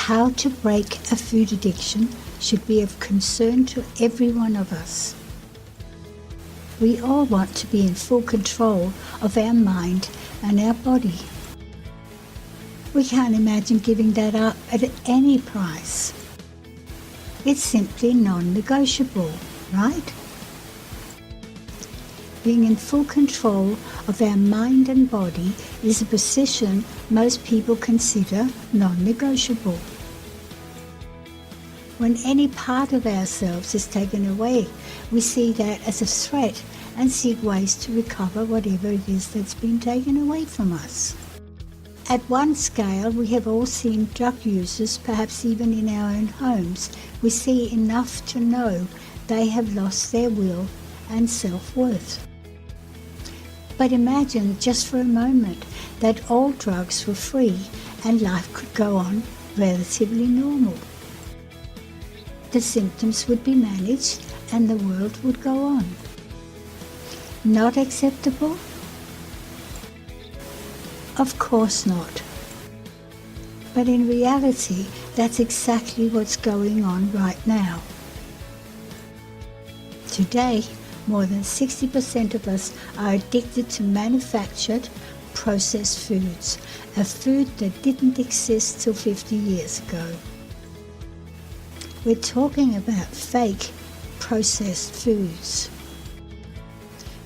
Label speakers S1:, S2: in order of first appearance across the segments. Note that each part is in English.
S1: How to break a food addiction should be of concern to every one of us. We all want to be in full control of our mind and our body. We can't imagine giving that up at any price. It's simply non-negotiable, right? Being in full control of our mind and body is a position most people consider non-negotiable. When any part of ourselves is taken away, we see that as a threat and seek ways to recover whatever it is that's been taken away from us. At one scale, we have all seen drug users, perhaps even in our own homes. We see enough to know they have lost their will and self-worth. But imagine just for a moment that all drugs were free and life could go on relatively normal. The symptoms would be managed and the world would go on. Not acceptable? Of course not. But in reality, that's exactly what's going on right now. Today, more than 60% of us are addicted to manufactured, processed foods, a food that didn't exist till 50 years ago. We're talking about fake, processed foods.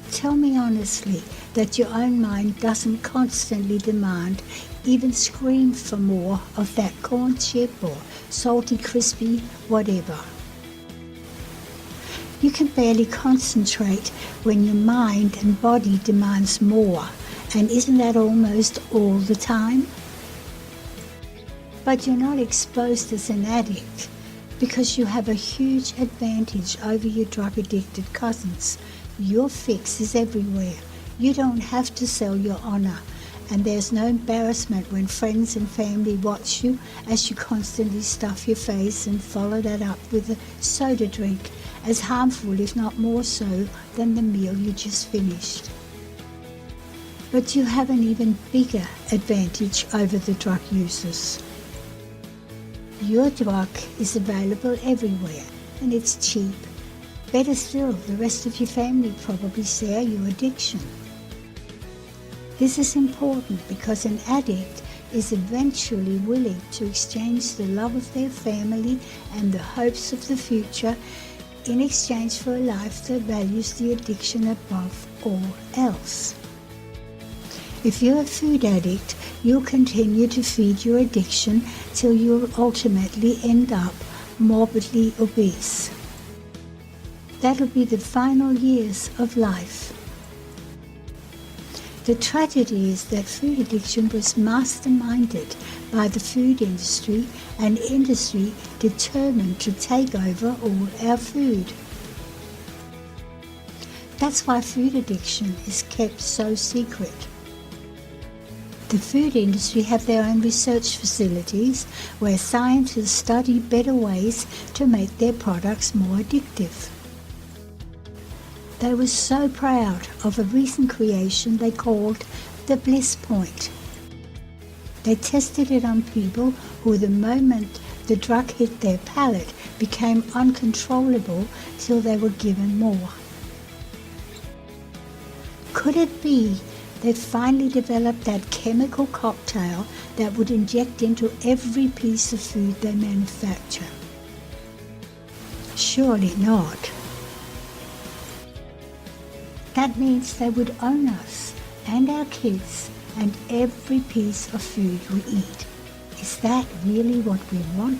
S1: Tell me honestly that your own mind doesn't constantly demand, even scream for more of that corn chip or salty, crispy, whatever. You can barely concentrate when your mind and body demands more, and isn't that almost all the time? But you're not exposed as an addict because you have a huge advantage over your drug-addicted cousins. Your fix is everywhere. You don't have to sell your honor, and there's no embarrassment when friends and family watch you as you constantly stuff your face and follow that up with a soda drink, as harmful if not more so than the meal you just finished. But you have an even bigger advantage over the drug users. Your drug is available everywhere and it's cheap. Better still, the rest of your family probably share your addiction. This is important because an addict is eventually willing to exchange the love of their family and the hopes of the future in exchange for a life that values the addiction above all else. If you're a food addict, you'll continue to feed your addiction till you'll ultimately end up morbidly obese. That'll be the final years of life. The tragedy is that food addiction was masterminded by the food industry, an industry determined to take over all our food. That's why food addiction is kept so secret. The food industry have their own research facilities where scientists study better ways to make their products more addictive. They were so proud of a recent creation they called the bliss point. They tested it on people who, the moment the drug hit their palate, became uncontrollable till they were given more. Could it be they finally developed that chemical cocktail that would inject into every piece of food they manufacture? Surely not. That means they would own us and our kids and every piece of food we eat. Is that really what we want?